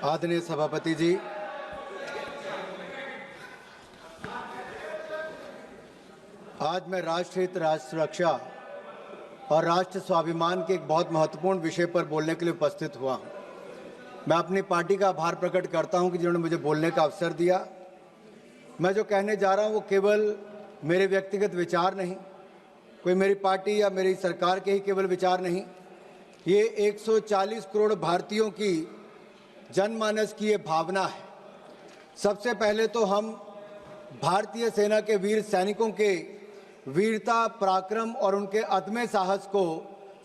आदरणीय सभापति जी, आज मैं राष्ट्र हित, राष्ट्र सुरक्षा और राष्ट्र स्वाभिमान के एक बहुत महत्वपूर्ण विषय पर बोलने के लिए उपस्थित हुआ हूं। मैं अपनी पार्टी का आभार प्रकट करता हूं कि जिन्होंने मुझे बोलने का अवसर दिया। मैं जो कहने जा रहा हूं वो केवल मेरे व्यक्तिगत विचार नहीं, कोई मेरी पार्टी या मेरी सरकार के ही केवल विचार नहीं, ये 140 करोड़ भारतीयों की जनमानस की ये भावना है। सबसे पहले तो हम भारतीय सेना के वीर सैनिकों के वीरता, पराक्रम और उनके अदम्य साहस को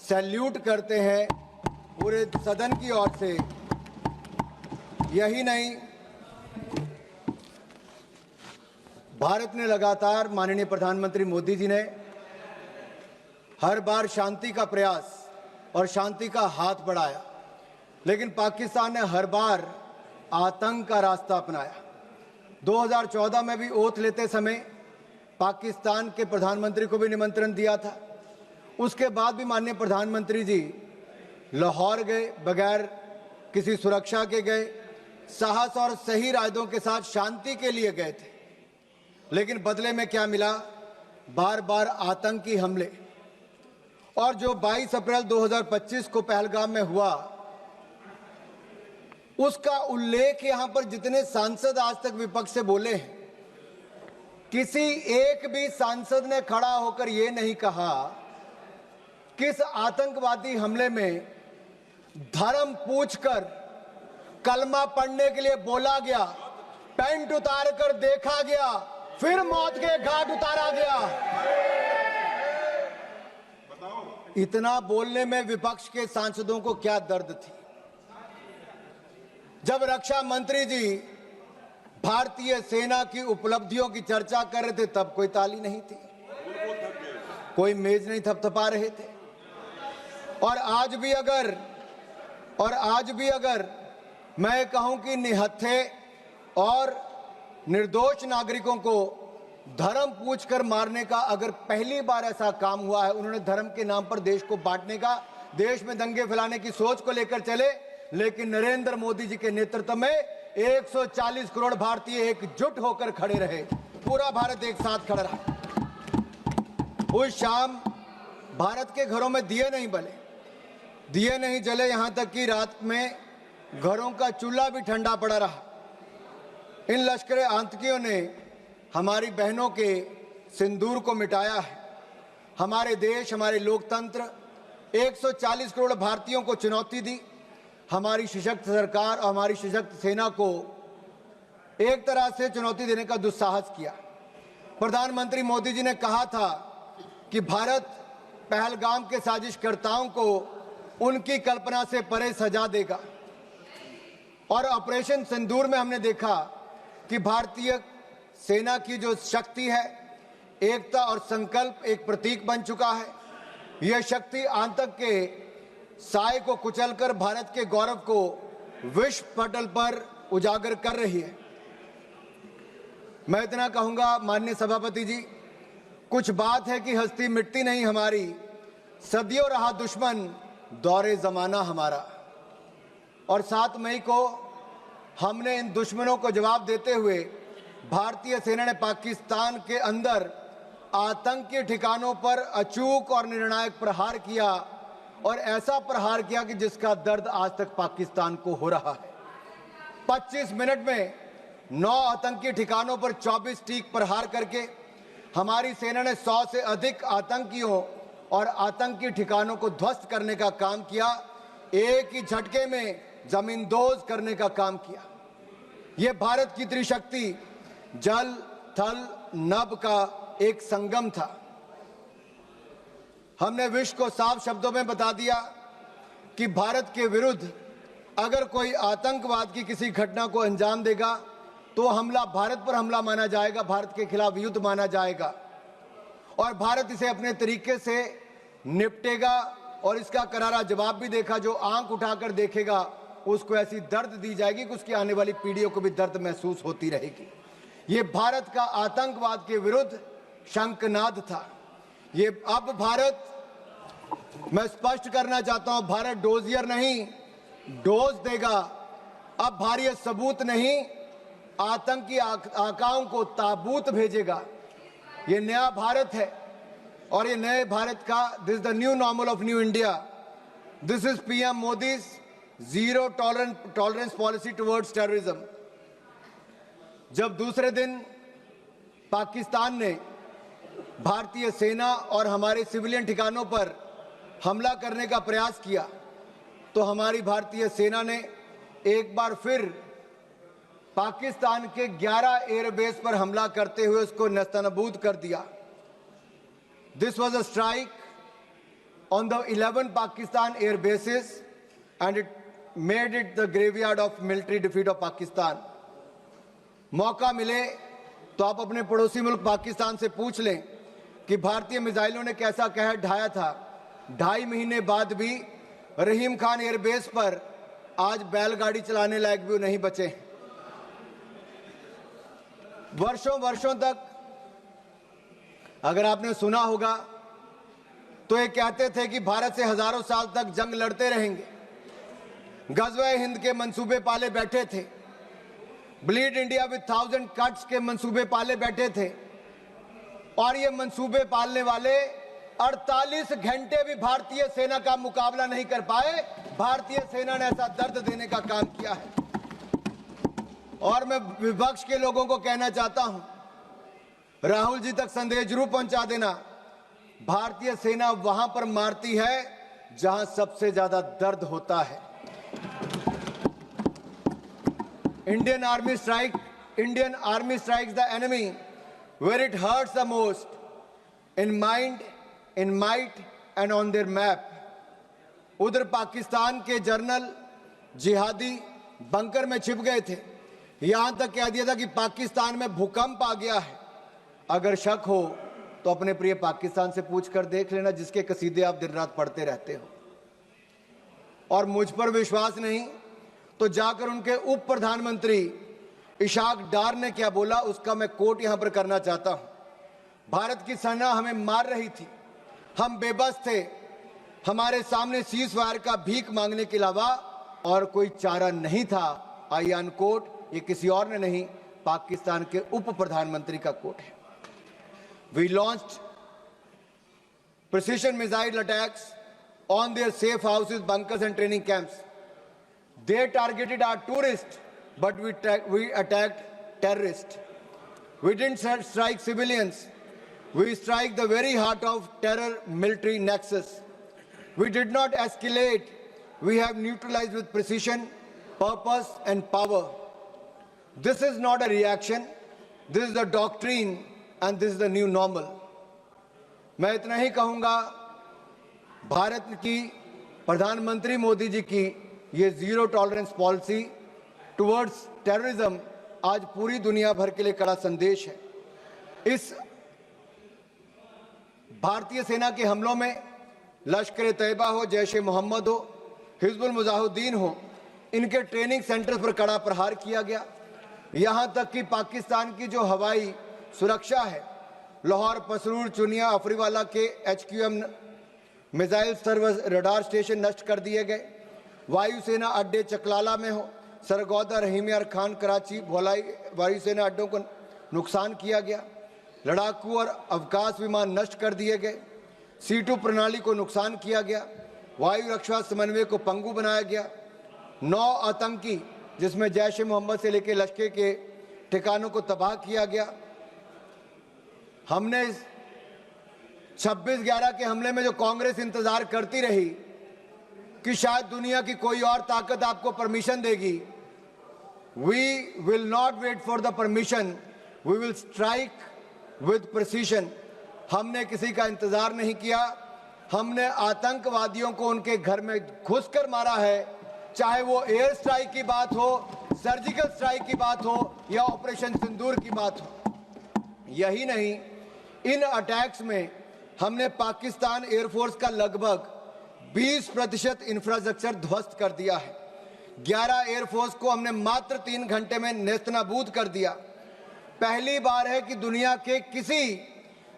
सैल्यूट करते हैं पूरे सदन की ओर से। यही नहीं, भारत ने लगातार, माननीय प्रधानमंत्री मोदी जी ने हर बार शांति का प्रयास और शांति का हाथ बढ़ाया, लेकिन पाकिस्तान ने हर बार आतंक का रास्ता अपनाया। 2014 में भी ओथ लेते समय पाकिस्तान के प्रधानमंत्री को भी निमंत्रण दिया था। उसके बाद भी माननीय प्रधानमंत्री जी लाहौर गए, बगैर किसी सुरक्षा के गए, साहस और सही इरादों के साथ शांति के लिए गए थे। लेकिन बदले में क्या मिला? बार बार आतंकी हमले। और जो 22 अप्रैल 2025 को पहलगाम में हुआ, उसका उल्लेख यहां पर जितने सांसद आज तक विपक्ष से बोले हैं, किसी एक भी सांसद ने खड़ा होकर यह नहीं कहा किस आतंकवादी हमले में धर्म पूछकर कलमा पढ़ने के लिए बोला गया, पैंट उतार कर देखा गया, फिर मौत के घाट उतारा गया। इतना बोलने में विपक्ष के सांसदों को क्या दर्द थी। जब रक्षा मंत्री जी भारतीय सेना की उपलब्धियों की चर्चा कर रहे थे, तब कोई ताली नहीं थी, कोई मेज नहीं थपथपा रहे थे। और आज भी अगर मैं कहूं कि निहत्थे और निर्दोष नागरिकों को धर्म पूछकर मारने का अगर पहली बार ऐसा काम हुआ है, उन्होंने धर्म के नाम पर देश को बांटने का, देश में दंगे फैलाने की सोच को लेकर चले, लेकिन नरेंद्र मोदी जी के नेतृत्व में 140 करोड़ भारतीय एकजुट होकर खड़े रहे। पूरा भारत एक साथ खड़ा रहा। उस शाम भारत के घरों में दिए नहीं जले, यहां तक कि रात में घरों का चूल्हा भी ठंडा पड़ा रहा। इन लश्करे आतंकियों ने हमारी बहनों के सिंदूर को मिटाया है। हमारे देश, हमारे लोकतंत्र, 140 करोड़ भारतीयों को चुनौती दी। हमारी सशक्त सरकार और हमारी सशक्त सेना को एक तरह से चुनौती देने का दुस्साहस किया। प्रधानमंत्री मोदी जी ने कहा था कि भारत पहलगाम के साजिशकर्ताओं को उनकी कल्पना से परे सजा देगा। और ऑपरेशन सिंदूर में हमने देखा कि भारतीय सेना की जो शक्ति है, एकता और संकल्प एक प्रतीक बन चुका है। यह शक्ति आतंक के साए को कुचलकर भारत के गौरव को विश्व पटल पर उजागर कर रही है। मैं इतना कहूंगा माननीय सभापति जी, कुछ बात है कि हस्ती मिटती नहीं हमारी, सदियों रहा दुश्मन दौरे जमाना हमारा। और 7 मई को हमने इन दुश्मनों को जवाब देते हुए भारतीय सेना ने पाकिस्तान के अंदर आतंकी ठिकानों पर अचूक और निर्णायक प्रहार किया, और ऐसा प्रहार किया कि जिसका दर्द आज तक पाकिस्तान को हो रहा है। 25 मिनट में 9 आतंकी ठिकानों पर 24 ठीक प्रहार करके हमारी सेना ने 100 से अधिक आतंकियों और आतंकी ठिकानों को ध्वस्त करने का काम किया। एक ही झटके में जमींदोज करने का काम किया। यह भारत की त्रिशक्ति जल, थल, नभ का एक संगम था। हमने विश्व को साफ शब्दों में बता दिया कि भारत के विरुद्ध अगर कोई आतंकवाद की किसी घटना को अंजाम देगा तो हमला भारत पर हमला माना जाएगा, भारत के खिलाफ युद्ध माना जाएगा, और भारत इसे अपने तरीके से निपटेगा। और इसका करारा जवाब भी देखा। जो आंख उठाकर देखेगा उसको ऐसी दर्द दी जाएगी कि उसकी आने वाली पीढ़ियों को भी दर्द महसूस होती रहेगी। ये भारत का आतंकवाद के विरुद्ध शंखनाद था। ये अब भारत, मैं स्पष्ट करना चाहता हूं, भारत डोजियर नहीं, डोज देगा। अब भारत सबूत नहीं, आतंकी आकाओं को ताबूत भेजेगा। ये नया भारत है और ये नए भारत का this is the new normal of new India. This is PM Modi's zero tolerance policy towards terrorism. जब दूसरे दिन पाकिस्तान ने भारतीय सेना और हमारे सिविलियन ठिकानों पर हमला करने का प्रयास किया तो हमारी भारतीय सेना ने एक बार फिर पाकिस्तान के 11 एयरबेस पर हमला करते हुए उसको नेस्तनाबूद कर दिया। This was a strike on the 11 Pakistan air bases and it made it the graveyard of military defeat of Pakistan. मौका मिले तो आप अपने पड़ोसी मुल्क पाकिस्तान से पूछ लें कि भारतीय मिसाइलों ने कैसा कहर ढाया था। 2.5 महीने बाद भी रहीम खान एयरबेस पर आज बैलगाड़ी चलाने लायक भी नहीं बचे। वर्षों वर्षों तक अगर आपने सुना होगा तो ये कहते थे कि भारत से हजारों साल तक जंग लड़ते रहेंगे। गज़वे हिंद के मंसूबे पाले बैठे थे, ब्लीड इंडिया विद 1000 कट्स के मंसूबे पाले बैठे थे और ये मंसूबे पालने वाले 48 घंटे भी भारतीय सेना का मुकाबला नहीं कर पाए। भारतीय सेना ने ऐसा दर्द देने का काम किया है। और मैं विपक्ष के लोगों को कहना चाहता हूं, राहुल जी तक संदेश जरूर पहुंचा देना। भारतीय सेना वहां पर मारती है जहां सबसे ज्यादा दर्द होता है। Indian army strikes the enemy where it hurts the most, in mind, in might and on their map। उधर पाकिस्तान के जर्नल जिहादी बंकर में छिप गए थे। यहां तक कह दिया था कि पाकिस्तान में भूकंप आ गया है। अगर शक हो तो अपने प्रिय पाकिस्तान से पूछ कर देख लेना, जिसके कसीदे आप दिन रात पढ़ते रहते हो। और मुझ पर विश्वास नहीं तो जाकर उनके उप प्रधानमंत्री इशाक डार ने क्या बोला उसका मैं कोट यहां पर करना चाहता हूं। भारत की सेना हमें मार रही थी, हम बेबस थे, हमारे सामने सीज फायर का भीख मांगने के अलावा और कोई चारा नहीं था। आई अन कोट, ये किसी और ने नहीं, पाकिस्तान के उप प्रधानमंत्री का कोट है। We launched precision missile attacks on their safe houses, bunkers and training camps. They targeted our tourists, but we attacked terrorists. We didn't strike civilians. We strike the very heart of terror military nexus. We did not escalate. We have neutralized with precision, purpose and power. This is not a reaction. This is the doctrine and this is the new normal. मैं इतना ही कहूंगा, भारत की प्रधानमंत्री मोदी जी की ये zero tolerance policy towards terrorism आज पूरी दुनिया भर के लिए कड़ा संदेश है। इस भारतीय सेना के हमलों में लश्कर तैयबा हो, जैश ए मोहम्मद हो, हिजबुल मुजाहिदीन हो, इनके ट्रेनिंग सेंटर पर कड़ा प्रहार किया गया। यहां तक कि पाकिस्तान की जो हवाई सुरक्षा है, लाहौर, पसरूर, चुनिया, अफरीवाला के HQM missile service radar station नष्ट कर दिए गए। वायुसेना अड्डे चकलाला में हो, सरगोदा, रहीम यार खान, कराची, भोलाई वायुसेना अड्डों को नुकसान किया गया। लड़ाकू और अवकाश विमान नष्ट कर दिए गए। C2 प्रणाली को नुकसान किया गया। वायु रक्षा समन्वय को पंगु बनाया गया। 9 आतंकी, जिसमें जैश ए मोहम्मद से लेकर लश्कर के ठिकानों को तबाह किया गया। हमने 26/11 के हमले में जो कांग्रेस इंतजार करती रही कि शायद दुनिया की कोई और ताकत आपको परमिशन देगी, we will not wait for the permission, we will strike with precision. हमने किसी का इंतजार नहीं किया, हमने आतंकवादियों को उनके घर में घुसकर मारा है, चाहे वो एयर स्ट्राइक की बात हो, सर्जिकल स्ट्राइक की बात हो या ऑपरेशन सिंदूर की बात हो। यही नहीं, इन अटैक्स में हमने पाकिस्तान एयरफोर्स का लगभग 20% इंफ्रास्ट्रक्चर ध्वस्त कर दिया है। 11 एयरफोर्स को हमने मात्र 3 घंटे में नेस्तनाबूद कर दिया। पहली बार है कि दुनिया के किसी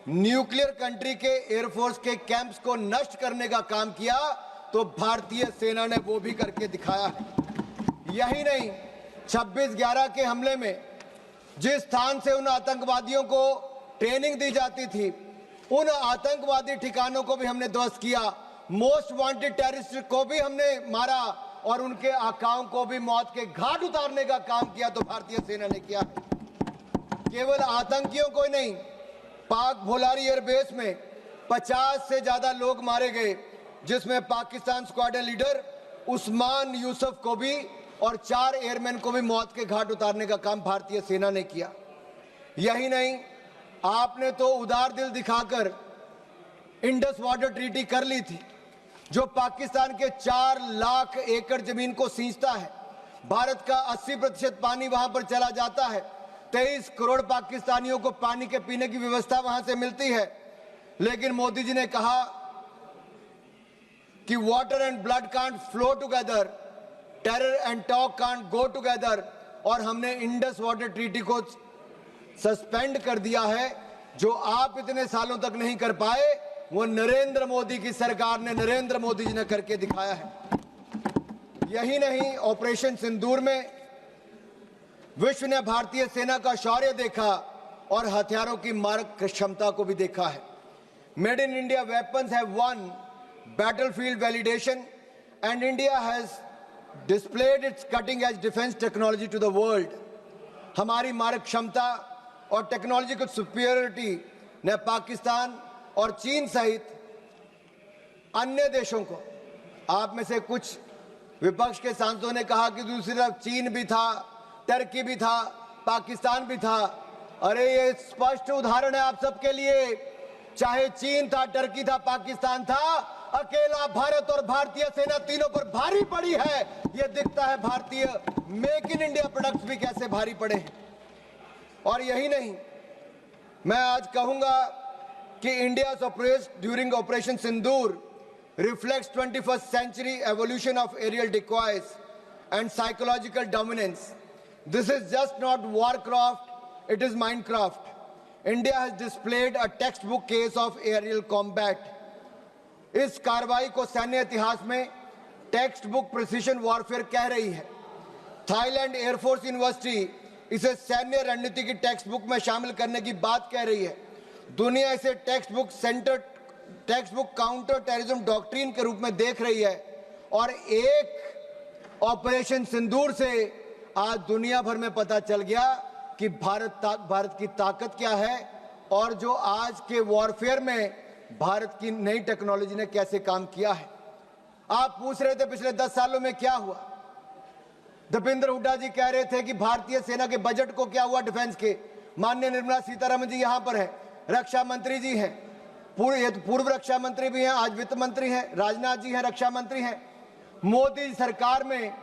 न्यूक्लियर कंट्री के एयरफोर्स के कैंप्स को नष्ट करने का काम किया तो भारतीय सेना ने वो भी करके दिखाया है। यही नहीं, 26/11 के हमले में जिस स्थान से उन आतंकवादियों को ट्रेनिंग दी जाती थी, उन आतंकवादी ठिकानों को भी हमने ध्वस्त किया, मोस्ट वांटेड टेररिस्ट को भी हमने मारा और उनके आकाओं को भी मौत के घाट उतारने का काम किया तो भारतीय सेना ने किया। केवल आतंकियों को ही नहीं, पाक भोलारी एयरबेस में 50 से ज्यादा लोग मारे गए, जिसमें पाकिस्तान स्क्वाड्रन लीडर उस्मान यूसुफ को भी और 4 एयरमैन को भी मौत के घाट उतारने का काम भारतीय सेना ने किया। यही नहीं, आपने तो उदार दिल दिखाकर इंडस वाटर ट्रीटी कर ली थी, जो पाकिस्तान के 4 लाख एकड़ जमीन को सींचता है। भारत का 80% पानी वहां पर चला जाता है। 23 करोड़ पाकिस्तानियों को पानी के पीने की व्यवस्था वहां से मिलती है। लेकिन मोदी जी ने कहा कि water and blood can't flow together, terror and talk can't go together, और हमने इंडस वाटर ट्रीटी को सस्पेंड कर दिया है। जो आप इतने सालों तक नहीं कर पाए, वो नरेंद्र मोदी की सरकार ने, नरेंद्र मोदी जी ने करके दिखाया है। यही नहीं, ऑपरेशन सिंदूर में विश्व ने भारतीय सेना का शौर्य देखा और हथियारों की मारक क्षमता को भी देखा है। Made in India weapons have one battlefield validation and India has displayed its cutting edge defense technology to the world. हमारी मारक क्षमता और टेक्नोलॉजिकल सुपीरियरिटी ने पाकिस्तान और चीन सहित अन्य देशों को, आप में से कुछ विपक्ष के सांसदों ने कहा कि दूसरी तरफ चीन भी था, टर्की भी था, पाकिस्तान भी था। अरे ये स्पष्ट उदाहरण है आप सबके लिए, चाहे चीन था, टर्की था, पाकिस्तान था, अकेला भारत और भारतीय सेना तीनों पर भारी पड़ी है। यह दिखता है भारतीय मेक इन इंडिया प्रोडक्ट्स भी कैसे भारी पड़े हैं। और यही नहीं, मैं आज कहूंगा कि India's operation during operation Sindoor reflects 21st century evolution of aerial decoys and psychological dominance. This is just not warcraft, it is Minecraft. India has displayed a textbook case of aerial combat. इस कार्रवाई को सैन्य इतिहास में text book precision warfare कह रही है। Thailand air force university इसे सैन्य रणनीति की टेक्स्ट बुक में शामिल करने की बात कह रही है। दुनिया इसे text book counter terrorism doctrine के रूप में देख रही है। और एक ऑपरेशन सिंदूर से आज दुनिया भर में पता चल गया कि भारत की ताकत क्या है और जो आज के वॉरफेयर में भारत की नई टेक्नोलॉजी ने कैसे काम किया है। आप पूछ रहे थे पिछले 10 सालों में क्या हुआ। दीपेंद्र हुड्डा जी कह रहे थे कि भारतीय सेना के बजट को क्या हुआ डिफेंस के। माननीय निर्मला सीतारमण जी यहां पर है, रक्षा मंत्री जी हैं, पूर्व रक्षा मंत्री भी हैं, आज वित्त मंत्री हैं, राजनाथ जी हैं, रक्षा मंत्री हैं। मोदी सरकार में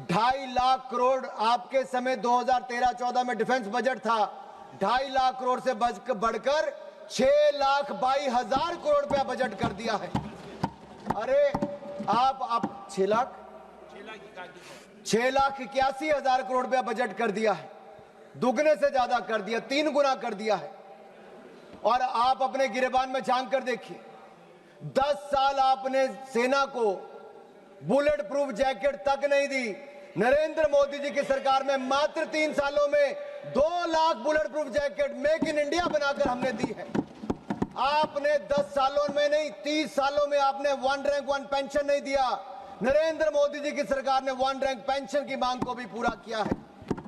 2.5 लाख करोड़, आपके समय 2013-14 में डिफेंस बजट था, 2.5 लाख करोड़ से बढ़कर 6,22,000 करोड़ रुपया बजट कर दिया है। अरे आप 6,81,000 करोड़ रुपया बजट कर दिया है, दुगने से ज्यादा कर दिया, 3 गुना कर दिया है। और आप अपने गिरेबान में झांक कर देखिए, 10 साल आपने सेना को बुलेट प्रूफ जैकेट तक नहीं दी। नरेंद्र मोदी जी की सरकार में मात्र 3 सालों में 2 lakh bullet proof jacket make in India बनाकर हमने दी है। आपने 10 सालों में नहीं, 30 सालों में आपने 1 रैंक 1 पेंशन नहीं दिया। नरेंद्र मोदी जी की सरकार ने 1 रैंक पेंशन की मांग को भी पूरा किया है।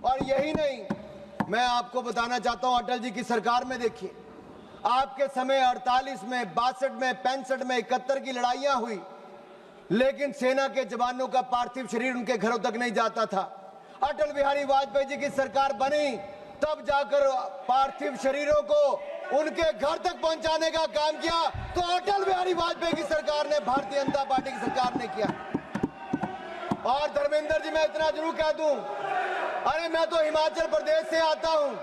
और यही नहीं, मैं आपको बताना चाहता हूं, अटल जी की सरकार में देखिए, आपके समय 48 में, 62 में, 65 में, 71 की लड़ाइयां हुई, लेकिन सेना के जवानों का पार्थिव शरीर उनके घरों तक नहीं जाता था। अटल बिहारी वाजपेयी जी की सरकार बनी, तब जाकर पार्थिव शरीरों को उनके घर तक पहुंचाने का काम किया। तो अटल बिहारी वाजपेयी की सरकार ने, भारतीय जनता पार्टी की सरकार ने किया। और धर्मेंद्र जी, मैं इतना जरूर कह दूं, अरे मैं तो हिमाचल प्रदेश से आता हूं।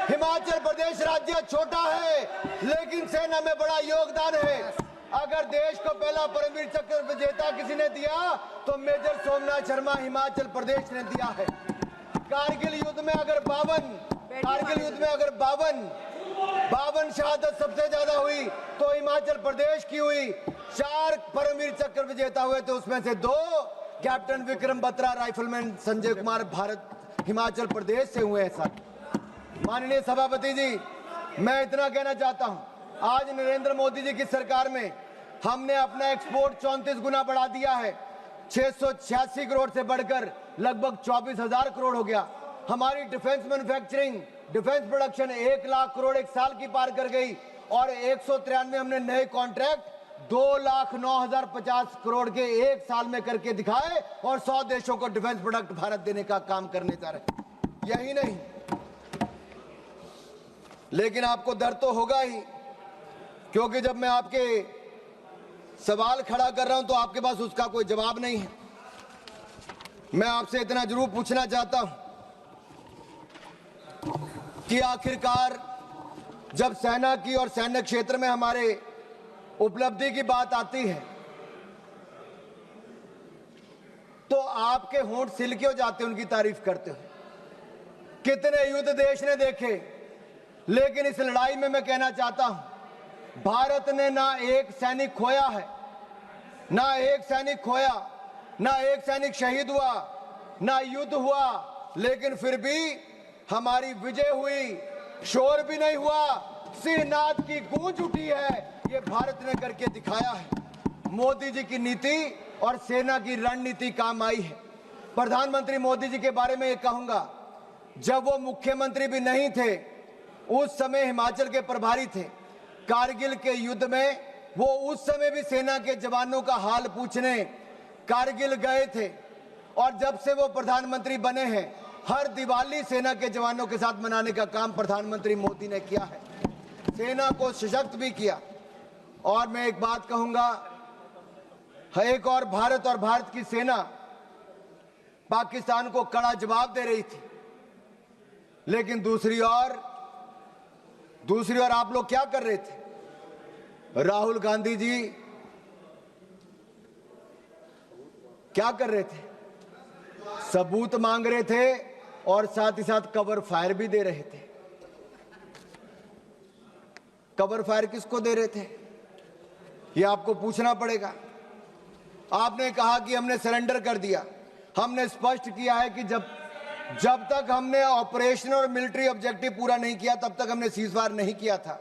हिमाचल प्रदेश राज्य छोटा है, लेकिन सेना में बड़ा योगदान है। अगर देश को पहला परमवीर चक्र विजेता किसी ने दिया तो मेजर सोमनाथ शर्मा हिमाचल प्रदेश ने दिया है। कारगिल युद्ध में अगर 52 शहादत सबसे ज्यादा हुई तो हिमाचल प्रदेश की हुई। 4 परमवीर चक्र विजेता हुए थे, उसमें से 2 कैप्टन विक्रम बत्रा, राइफलमैन संजय कुमार भारत हिमाचल प्रदेश से हुए हैं सर। माननीय सभापति जी, मैं इतना कहना चाहता हूं, आज नरेंद्र मोदी जी की सरकार में हमने अपना एक्सपोर्ट 34 गुना बढ़ा दिया है। 686 करोड़ से बढ़कर लगभग 24,000 करोड़ हो गया। हमारी defence manufacturing, defence production 1 lakh crore एक साल की पार कर गई और 193 हमने नए कॉन्ट्रैक्ट 2,09,050 करोड़ के एक साल में करके दिखाए और 100 देशों को डिफेंस प्रोडक्ट भारत देने का काम करने जा रहे। यही नहीं, लेकिन आपको डर तो होगा ही, क्योंकि जब मैं आपके सवाल खड़ा कर रहा हूं तो आपके पास उसका कोई जवाब नहीं है। मैं आपसे इतना जरूर पूछना चाहता हूं कि आखिरकार जब सेना की और सैन्य क्षेत्र में हमारे उपलब्धि की बात आती है तो आपके होंठ सिल क्यों जाते उनकी तारीफ करते हो? कितने युद्ध देश ने देखे, लेकिन इस लड़ाई में मैं कहना चाहता हूं, भारत ने ना एक सैनिक खोया है, ना एक सैनिक खोया, ना एक सैनिक शहीद हुआ, ना युद्ध हुआ, लेकिन फिर भी हमारी विजय हुई, शोर भी नहीं हुआ, सिंहनाद की गूंज उठी है। ये भारत ने करके दिखाया है। मोदी जी की नीति और सेना की रणनीति काम आई है। प्रधानमंत्री मोदी जी के बारे में ये कहूंगा, जब वो मुख्यमंत्री भी नहीं थे, उस समय हिमाचल के प्रभारी थे। कारगिल के युद्ध में वो उस समय भी सेना के जवानों का हाल पूछने कारगिल गए थे, और जब से वो प्रधानमंत्री बने हैं, हर दिवाली सेना के जवानों के साथ मनाने का काम प्रधानमंत्री मोदी ने किया है। सेना को सशक्त भी किया। और मैं एक बात कहूंगा, एक और भारत की सेना पाकिस्तान को कड़ा जवाब दे रही थी, लेकिन दूसरी ओर आप लोग क्या कर रहे थे? राहुल गांधी जी क्या कर रहे थे? सबूत मांग रहे थे और साथ ही साथ कवर फायर भी दे रहे थे। कवर फायर किसको दे रहे थे, ये आपको पूछना पड़ेगा। आपने कहा कि हमने सरेंडर कर दिया। हमने स्पष्ट किया है कि जब तक हमने ऑपरेशनल और मिलिट्री ऑब्जेक्टिव पूरा नहीं किया, तब तक हमने सीजफायर नहीं किया था,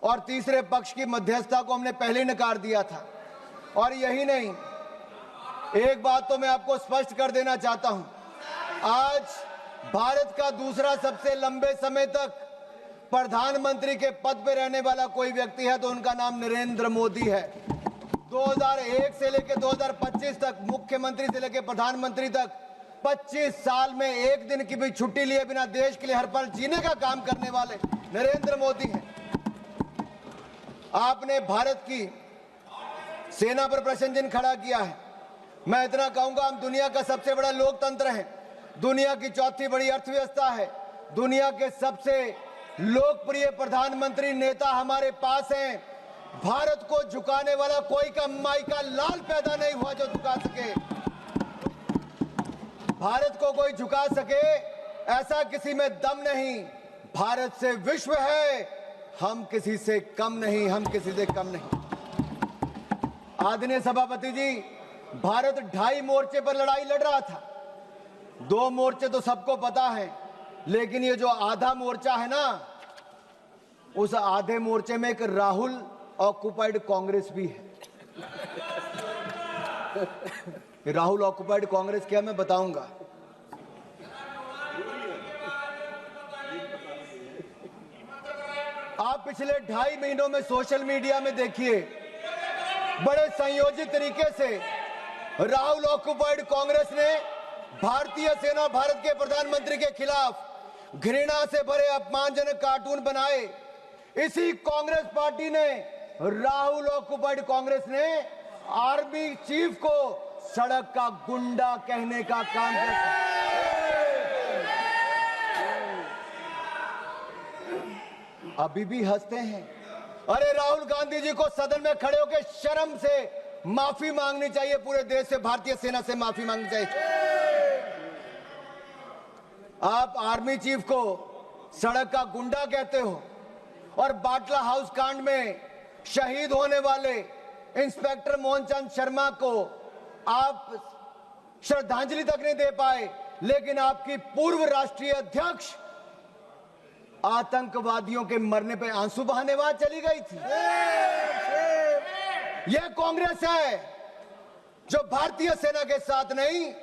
और तीसरे पक्ष की मध्यस्थता को हमने पहले नकार दिया था। और यही नहीं, एक बात तो मैं आपको स्पष्ट कर देना चाहता हूं, आज भारत का दूसरा सबसे लंबे समय तक प्रधानमंत्री के पद पर रहने वाला कोई व्यक्ति है तो उनका नाम नरेंद्र मोदी है। 2001 से लेकर 2025 तक, मुख्यमंत्री से लेकर प्रधानमंत्री तक, 25 साल में एक दिन की भी छुट्टी लिए बिना देश के लिए हर पल जीने का काम करने वाले नरेंद्र मोदी हैं। आपने भारत की सेना पर प्रश्न चिन्ह खड़ा किया है। मैं इतना कहूंगा, हम दुनिया का सबसे बड़ा लोकतंत्र है, दुनिया की चौथी बड़ी अर्थव्यवस्था है, दुनिया के सबसे लोकप्रिय प्रधानमंत्री नेता हमारे पास हैं। भारत को झुकाने वाला कोई का माई का लाल पैदा नहीं हुआ जो झुका सके। भारत को कोई झुका सके ऐसा किसी में दम नहीं। भारत से विश्व है, हम किसी से कम नहीं, हम किसी से कम नहीं। आदरणीय सभापति जी, भारत 2.5 मोर्चे पर लड़ाई लड़ रहा था। 2 मोर्चे तो सबको पता है, लेकिन ये जो आधा मोर्चा है ना, उस आधे मोर्चे में एक राहुल ऑक्युपाइड कांग्रेस भी है। राहुल ऑक्युपाइड कांग्रेस क्या, मैं बताऊंगा। आप पिछले 2.5 महीनों में सोशल मीडिया में देखिए, बड़े संयोजित तरीके से राहुल ऑक्युपाइड कांग्रेस ने भारतीय सेना, भारत के प्रधानमंत्री के खिलाफ घृणा से भरे अपमानजनक कार्टून बनाए। इसी कांग्रेस पार्टी ने, राहुल ऑक्युपाइड कांग्रेस ने आर्मी चीफ को सड़क का गुंडा कहने का काम किया। अभी भी हंसते हैं। अरे राहुल गांधी जी को सदन में खड़े होकर शर्म से माफी मांगनी चाहिए, पूरे देश से, भारतीय सेना से माफी मांगनी चाहिए। आप आर्मी चीफ को सड़क का गुंडा कहते हो, और बाटला हाउस कांड में शहीद होने वाले इंस्पेक्टर मोहन चंद शर्मा को आप श्रद्धांजलि तक नहीं दे पाए। लेकिन आपकी पूर्व राष्ट्रीय अध्यक्ष आतंकवादियों के मरने पे आंसू बहाने वहां चली गई थी। यह कांग्रेस है जो भारतीय सेना के साथ नहीं,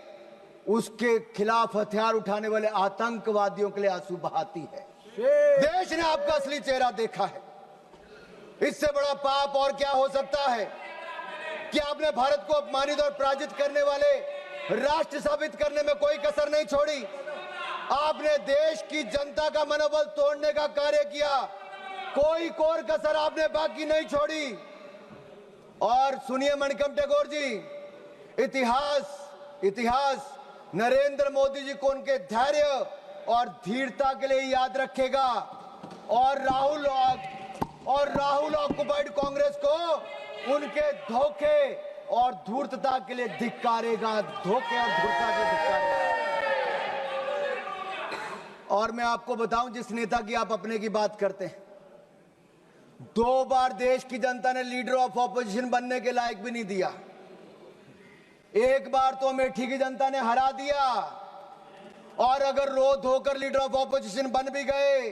उसके खिलाफ हथियार उठाने वाले आतंकवादियों के लिए आंसू बहाती है। देश ने आपका असली चेहरा देखा है। इससे बड़ा पाप और क्या हो सकता है कि आपने भारत को अपमानित और पराजित करने वाले राष्ट्र साबित करने में कोई कसर नहीं छोड़ी। आपने देश की जनता का मनोबल तोड़ने का कार्य किया, कोई कोर कसर आपने बाकी नहीं छोड़ी। और सुनिए मणिकम टैगोर जी, इतिहास नरेंद्र मोदी जी को उनके धैर्य और धीरता के लिए याद रखेगा, और राहुल ऑक्युपाइड कांग्रेस को उनके धोखे और धूर्तता के लिए धिक्कारेगा, धोखे और धूर्तता के लिए धिक्कारेगा। और मैं आपको बताऊं, जिस नेता की आप अपने की बात करते हैं, 2 बार देश की जनता ने लीडर ऑफ ऑपोजिशन बनने के लायक भी नहीं दिया। एक बार तो अमेठी की जनता ने हरा दिया, और अगर रो धोकर लीडर ऑफ ऑपोजिशन बन भी गए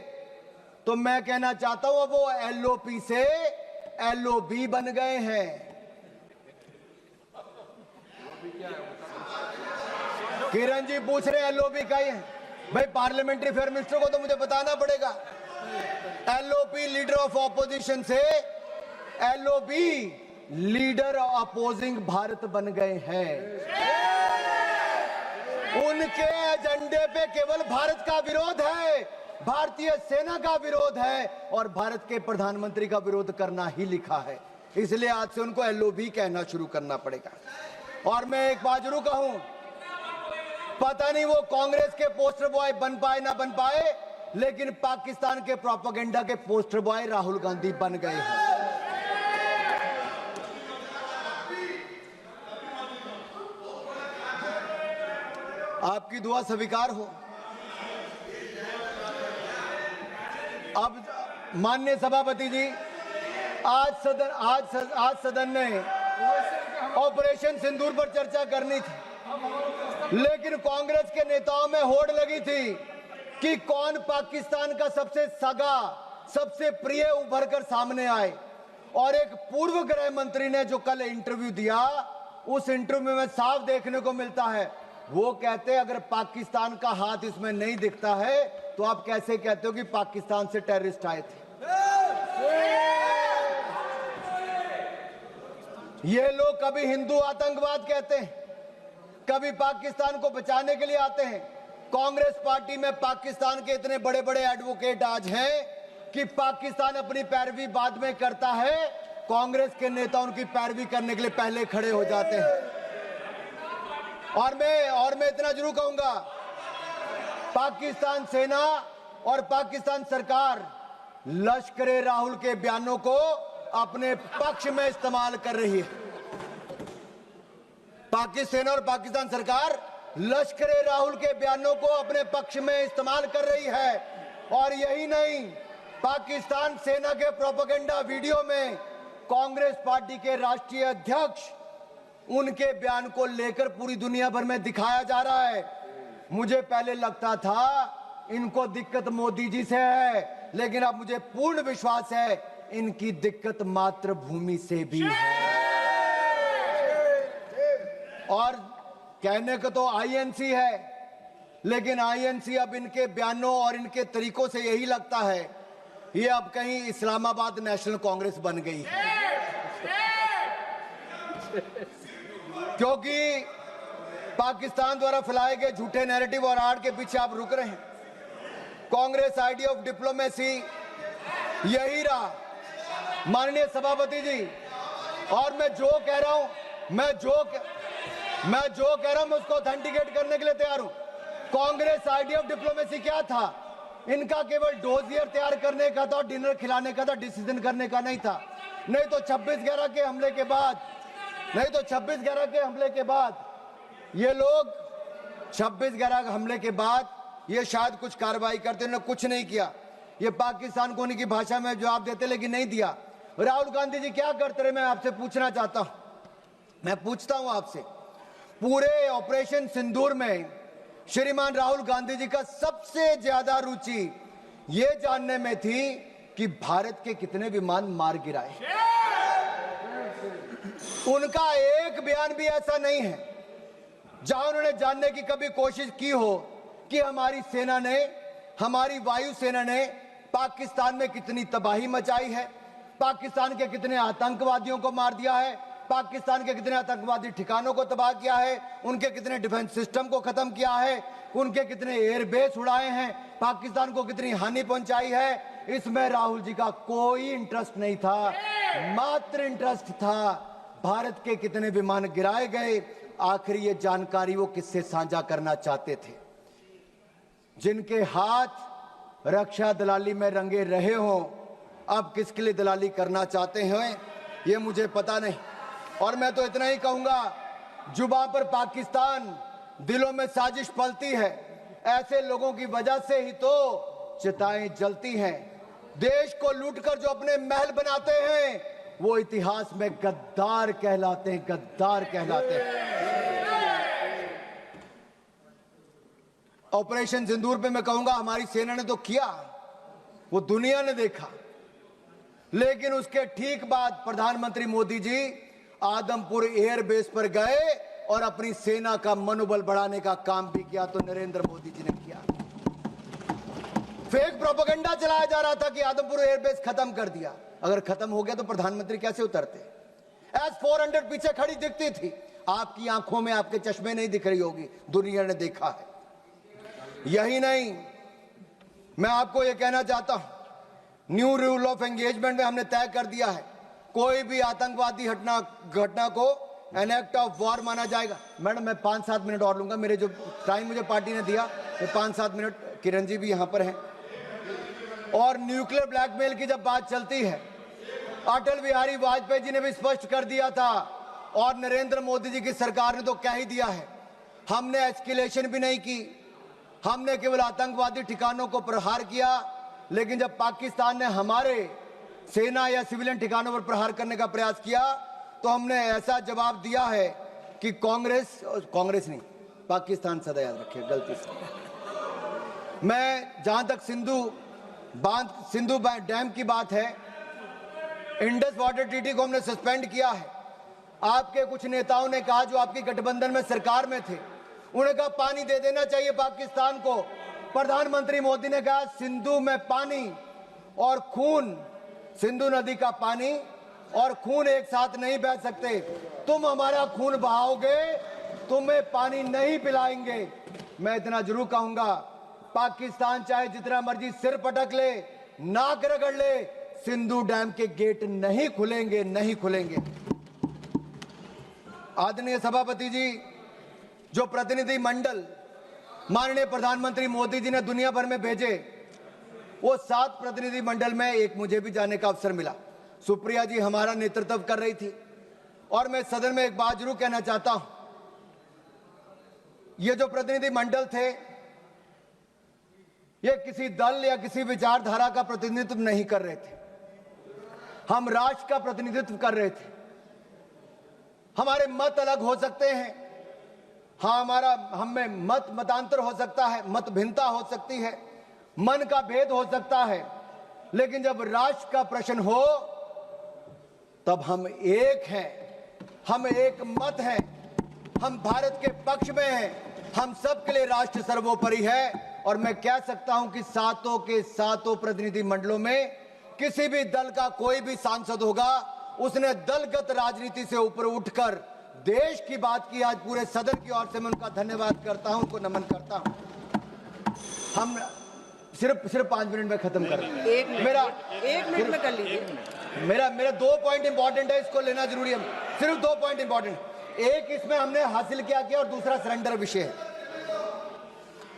तो मैं कहना चाहता हूं वो एलओपी से एलओबी बन गए हैं। किरण जी पूछ रहे एलओबी का ही है भाई, पार्लियामेंट्री अफेयर मिनिस्टर को तो मुझे बताना पड़ेगा। एलओपी लीडर ऑफ ऑपोजिशन से एलओबी लीडर अपोजिंग भारत बन गए हैं। उनके एजेंडे पे केवल भारत का विरोध है, भारतीय सेना का विरोध है, और भारत के प्रधानमंत्री का विरोध करना ही लिखा है। इसलिए आज से उनको एलओबी कहना शुरू करना पड़ेगा। और मैं एक बात जरूर कहूं, पता नहीं वो कांग्रेस के पोस्टर बॉय बन पाए ना बन पाए, लेकिन पाकिस्तान के प्रोपेगेंडा के पोस्टर बॉय राहुल गांधी बन गए हैं। आपकी दुआ स्वीकार हो। अब माननीय सभापति जी, आज सदन ने ऑपरेशन सिंदूर पर चर्चा करनी थी, लेकिन कांग्रेस के नेताओं में होड़ लगी थी कि कौन पाकिस्तान का सबसे सगा, सबसे प्रिय उभर कर सामने आए। और एक पूर्व गृह मंत्री ने जो कल इंटरव्यू दिया, उस इंटरव्यू में साफ देखने को मिलता है, वो कहते अगर पाकिस्तान का हाथ इसमें नहीं दिखता है तो आप कैसे कहते हो कि पाकिस्तान से टेररिस्ट आए थे। ये लोग कभी हिंदू आतंकवाद कहते हैं, कभी पाकिस्तान को बचाने के लिए आते हैं। कांग्रेस पार्टी में पाकिस्तान के इतने बड़े बड़े एडवोकेट आज हैं कि पाकिस्तान अपनी पैरवी बाद में करता है, कांग्रेस के नेता उनकी पैरवी करने के लिए पहले खड़े हो जाते हैं। और मैं इतना जरूर कहूंगा, पाकिस्तान सेना और पाकिस्तान सरकार लश्करे राहुल के बयानों को अपने पक्ष में इस्तेमाल कर रही है। पाकिस्तान सेना और पाकिस्तान सरकार लश्करे राहुल के बयानों को अपने पक्ष में इस्तेमाल कर रही है। और यही नहीं, पाकिस्तान सेना के प्रोपेगेंडा वीडियो में कांग्रेस पार्टी के राष्ट्रीय अध्यक्ष उनके बयान को लेकर पूरी दुनिया भर में दिखाया जा रहा है। मुझे पहले लगता था इनको दिक्कत मोदी जी से है, लेकिन अब मुझे पूर्ण विश्वास है इनकी दिक्कत मातृभूमि से भी है। और कहने को तो आईएनसी है, लेकिन आईएनसी अब इनके बयानों और इनके तरीकों से यही लगता है ये अब कहीं इस्लामाबाद नेशनल कांग्रेस बन गई है। क्योंकि पाकिस्तान द्वारा फैलाए गए झूठे नैरेटिव और आड़ के पीछे आप रुक रहे हैं। कांग्रेस आइडिया ऑफ डिप्लोमेसी यही रहा, माननीय सभापति जी। और मैं जो कह रहा हूं मैं उसको ऑथेंटिकेट करने के लिए तैयार हूं। कांग्रेस आइडिया ऑफ डिप्लोमेसी क्या था? इनका केवल डोजियर तैयार करने का था, डिनर खिलाने का था, डिसीजन करने का नहीं था। नहीं तो 26/11 के हमले के बाद ये लोग 26/11 हमले के बाद ये शायद कुछ कार्रवाई करते, उन्होंने कुछ नहीं किया। ये पाकिस्तान को उनकी भाषा में जवाब देते, लेकिन नहीं दिया। राहुल गांधी जी क्या करते रहे, मैं आपसे पूछना चाहता हूं। मैं पूछता हूं आपसे, पूरे ऑपरेशन सिंदूर में श्रीमान राहुल गांधी जी का सबसे ज्यादा रुचि ये जानने में थी कि भारत के कितने विमान मार गिराए। उनका एक बयान भी ऐसा नहीं है जहां उन्होंने जानने की कभी कोशिश की हो कि हमारी सेना ने, हमारी वायुसेना ने पाकिस्तान में कितनी तबाही मचाई है, पाकिस्तान के कितने आतंकवादियों को मार दिया है, पाकिस्तान के कितने आतंकवादी ठिकानों को तबाह किया है, उनके कितने डिफेंस सिस्टम को खत्म किया है, उनके कितने एयरबेस उड़ाए हैं, पाकिस्तान को कितनी हानि पहुंचाई है। इसमें राहुल जी का कोई इंटरेस्ट नहीं था, मात्र इंटरेस्ट था भारत के कितने विमान गिराए गए। आखिर ये जानकारी वो किससे साझा करना चाहते थे? जिनके हाथ रक्षा दलाली में रंगे रहे हों, अब किसके लिए दलाली करना चाहते हैं ये मुझे पता नहीं। और मैं तो इतना ही कहूंगा, जुबान पर पाकिस्तान, दिलों में साजिश पलती है। ऐसे लोगों की वजह से ही तो चिताएं जलती हैं। देश को लूटकर जो अपने महल बनाते हैं वो इतिहास में गद्दार कहलाते हैं, गद्दार कहलाते हैं। ऑपरेशन सिंदूर पे मैं कहूंगा हमारी सेना ने तो किया, वो दुनिया ने देखा, लेकिन उसके ठीक बाद प्रधानमंत्री मोदी जी आदमपुर एयरबेस पर गए और अपनी सेना का मनोबल बढ़ाने का काम भी किया। तो नरेंद्र मोदी जी ने किया। फेक प्रोपेगेंडा चलाया जा रहा था कि आदमपुर एयरबेस खत्म कर दिया। अगर खत्म हो गया तो प्रधानमंत्री कैसे उतरते? S-400 पीछे खड़ी दिखती थी, आपकी आंखों में, आपके चश्मे नहीं दिख रही होगी, दुनिया ने देखा है। यही नहीं, मैं आपको यह कहना चाहता हूं, न्यू रूल ऑफ एंगेजमेंट में हमने तय कर दिया है कोई भी आतंकवादी घटना को एन एक्ट ऑफ वॉर माना जाएगा। मैडम मैं 5-7 मिनट और लूंगा, मेरे जो टाइम मुझे पार्टी ने दिया ये 5-7 मिनट। किरण जी भी यहां पर हैं। और न्यूक्लियर ब्लैकमेल की जब बात चलती है, अटल बिहारी वाजपेयी जी ने भी स्पष्ट कर दिया था और नरेंद्र मोदी जी की सरकार ने तो कह ही दिया है। हमने एस्केलेशन भी नहीं की, हमने केवल आतंकवादी ठिकानों को प्रहार किया। लेकिन जब पाकिस्तान ने हमारे सेना या सिविलियन ठिकानों पर प्रहार करने का प्रयास किया तो हमने ऐसा जवाब दिया है कि कांग्रेस नहीं, पाकिस्तान सदा याद रखिए, गलती से। मैं जहां तक सिंधु डैम की बात है, इंडस वाटर ट्रीटी को हमने सस्पेंड किया है। आपके कुछ नेताओं ने कहा, जो आपकी गठबंधन में सरकार में थे, उन्हें कहा पानी दे देना चाहिए पाकिस्तान को। प्रधानमंत्री मोदी ने कहा सिंधु में पानी और खून, सिंधु नदी का पानी और खून एक साथ नहीं बह सकते। तुम हमारा खून बहाओगे, तुम्हें पानी नहीं पिलाएंगे। मैं इतना जरूर कहूंगा, पाकिस्तान चाहे जितना मर्जी सिर पटक ले, नाक रगड़ ले, सिंधु डैम के गेट नहीं खुलेंगे, नहीं खुलेंगे। आदरणीय सभापति जी, जो प्रतिनिधि मंडल माननीय प्रधानमंत्री मोदी जी ने दुनिया भर में भेजे, वो 7 प्रतिनिधि मंडल में एक मुझे भी जाने का अवसर मिला। सुप्रिया जी हमारा नेतृत्व कर रही थी। और मैं सदन में एक बात जरूर कहना चाहता हूं, ये जो प्रतिनिधि मंडल थे, ये किसी दल या किसी विचारधारा का प्रतिनिधित्व नहीं कर रहे थे, हम राष्ट्र का प्रतिनिधित्व कर रहे थे। हमारे मत अलग हो सकते हैं, हाँ, हम में मतांतर हो सकता है, मत भिन्नता हो सकती है, मन का भेद हो सकता है, लेकिन जब राष्ट्र का प्रश्न हो तब हम एक हैं, हम एक मत हैं, हम भारत के पक्ष में हैं, हम सबके लिए राष्ट्र सर्वोपरि है। और मैं कह सकता हूं कि 7 के 7 प्रतिनिधि मंडलों में किसी भी दल का कोई भी सांसद होगा, उसने दलगत राजनीति से ऊपर उठकर देश की बात की। आज पूरे सदन की ओर से मैं उनका धन्यवाद करता हूं, उनको नमन करता हूं। हम सिर्फ 5 मिनट में खत्म कर रहे हैं। एक मिनट में कर लीजिए। मेरा 2 पॉइंट इंपॉर्टेंट है, इसको लेना जरूरी है। सिर्फ 2 पॉइंट इंपॉर्टेंट, एक इसमें हमने हासिल क्या किया और दूसरा सरेंडर विषय है।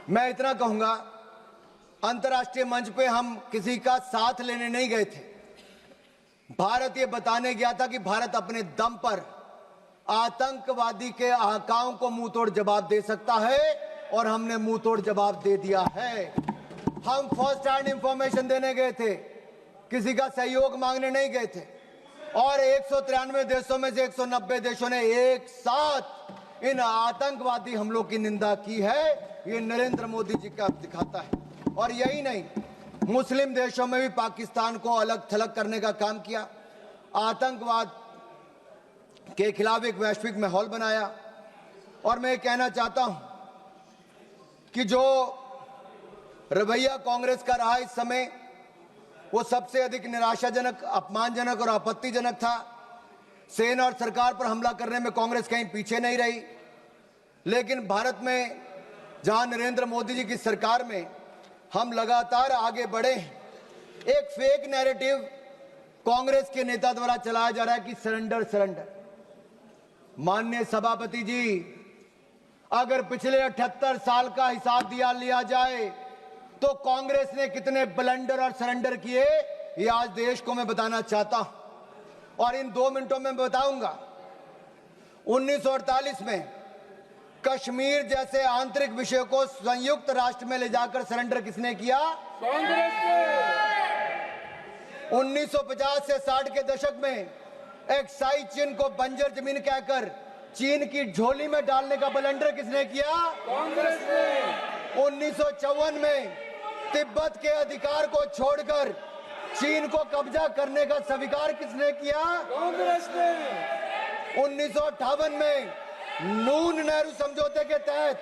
मैं इतना कहूंगा, अंतर्राष्ट्रीय मंच पे हम किसी का साथ लेने नहीं गए थे। भारत ये बताने गया था कि भारत अपने दम पर आतंकवादी के आकाओं को मुंह तोड़ जवाब दे सकता है, और हमने मुंह तोड़ जवाब दे दिया है। हम फर्स्ट हैंड इंफॉर्मेशन देने गए थे, किसी का सहयोग मांगने नहीं गए थे। और 193 देशों में से 190 देशों ने एक साथ इन आतंकवादी हमलों की निंदा की है, ये नरेंद्र मोदी जी का दिखाता है। और यही नहीं, मुस्लिम देशों में भी पाकिस्तान को अलग थलग करने का काम किया, आतंकवाद के खिलाफ एक वैश्विक माहौल बनाया। और मैं कहना चाहता हूं कि जो रवैया कांग्रेस का रहा इस समय, वो सबसे अधिक निराशाजनक, अपमानजनक और आपत्तिजनक था। सेना और सरकार पर हमला करने में कांग्रेस कहीं पीछे नहीं रही, लेकिन भारत में जहां नरेंद्र मोदी जी की सरकार में हम लगातार आगे बढ़े, एक फेक नैरेटिव कांग्रेस के नेता द्वारा चलाया जा रहा है कि सरेंडर सरेंडर। माननीय सभापति जी, अगर पिछले 78 साल का हिसाब लिया जाए तो कांग्रेस ने कितने ब्लंडर और सरेंडर किए, ये आज देश को मैं बताना चाहता हूं और इन 2 मिनटों में बताऊंगा। 1948 में कश्मीर जैसे आंतरिक विषय को संयुक्त राष्ट्र में ले जाकर सरेंडर किसने किया? कांग्रेस ने। 1950 से 60 के दशक में एक्साई चीन को बंजर जमीन कहकर चीन की झोली में डालने का ब्लंडर किसने किया? कांग्रेस ने। 1954 में तिब्बत के अधिकार को छोड़कर चीन को कब्जा करने का स्वीकार किसने किया? कांग्रेस ने। 1958 में नून नेहरू समझौते के तहत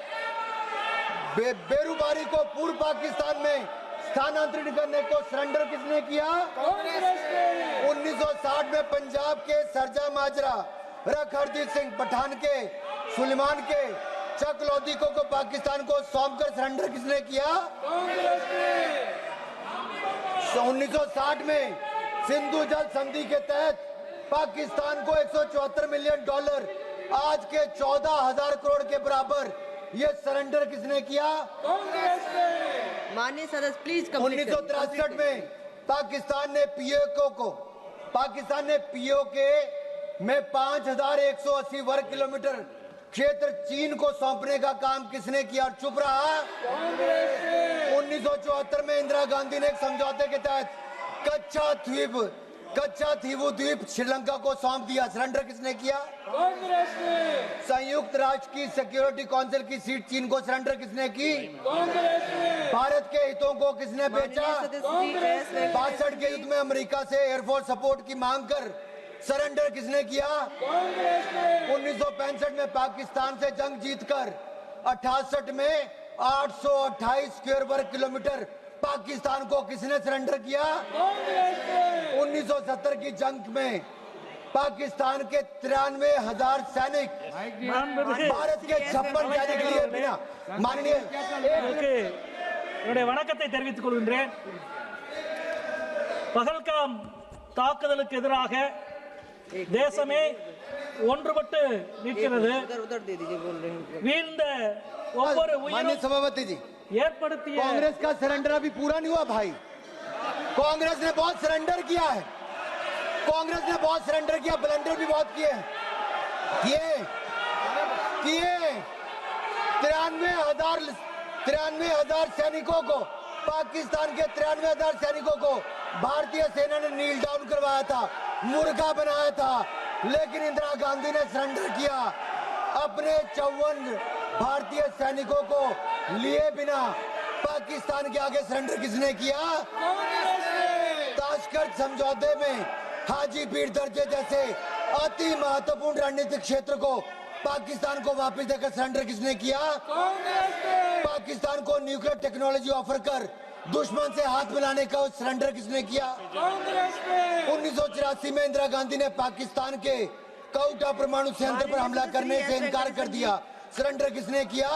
बेरूबारी को पूर्व पाकिस्तान में स्थानांतरित करने को सरेंडर किसने किया? कांग्रेस ने। 1960 में पंजाब के सरजा माजरा, रख हरदीप सिंह पठान के, सुलेमान के, चक लोधी को पाकिस्तान को सौंपकर सरेंडर किसने किया? कांग्रेस ने। 1960 में सिंधु जल संधि के तहत पाकिस्तान को $174 मिलियन, आज के 14,000 करोड़ के बराबर, ये सरेंडर किसने किया? कांग्रेस ने। माननीय सदस्य प्लीज। 1963 में पाकिस्तान ने पीओके में 5,180 वर्ग किलोमीटर क्षेत्र चीन को सौंपने का काम किसने किया और चुप रहा? कांग्रेस ने। 1974 में इंदिरा गांधी ने एक समझौते के तहत कच्चा थीवू द्वीप श्रीलंका को सौंप दिया, सरेंडर किसने किया? कांग्रेस ने। संयुक्त राष्ट्र की सिक्योरिटी काउंसिल की सीट चीन को सरेंडर किसने की? कांग्रेस ने। भारत के हितों को किसने बेचा? 62 के युद्ध में अमेरिका से एयरफोर्स सपोर्ट की मांग कर सरेंडर किसने किया? कांग्रेस ने। 1965 में पाकिस्तान से जंग जीतकर 68 में 828 स्क्वायर वर्ग किलोमीटर पाकिस्तान को किसने सरेंडर किया? कांग्रेस ने। 1970 की जंग में पाकिस्तान के 93,000 सैनिक भारत के 56 सैनिक लिए बिना माननीय என்னுடைய வணக்கத்தை தெரிவித்துக் கொள்கின்றேன். பகல்காம் தாக்குதலுக்கு எதிராக தேசமே ஒன்றுபட்டு நிற்கிறது. வீழ்ந்த ஒவ்வொரு माननीय सभापति जी, ஏற்படுத்திய कांग्रेस का सरेंडर अभी पूरा नहीं हुआ भाई। कांग्रेस ने बहुत सरेंडर किया है, कांग्रेस ने बहुत सरेंडर किया, ब्लंडर भी बहुत किए 93,000 सैनिकों को, पाकिस्तान के 93,000 सैनिकों को भारतीय सेना ने नील डाउन करवाया था, मुर्गा बनाया था, लेकिन इंदिरा गांधी ने सरेंडर किया। अपने 54 भारतीय सैनिकों को लिए बिना पाकिस्तान के आगे सरेंडर किसने किया? ताशकंद समझौते में हाजी पीर दर्जे जैसे अति महत्वपूर्ण रणनीतिक क्षेत्र को पाकिस्तान को वापस देकर सरेंडर किसने किया? पाकिस्तान को न्यूक्लियर टेक्नोलॉजी ऑफर कर दुश्मन से हाथ मिलाने का सरेंडर किसने किया? 1984 में इंदिरा गांधी ने पाकिस्तान के कोटा परमाणु संयंत्र पर हमला करने से इनकार कर दिया, सरेंडर किसने किया?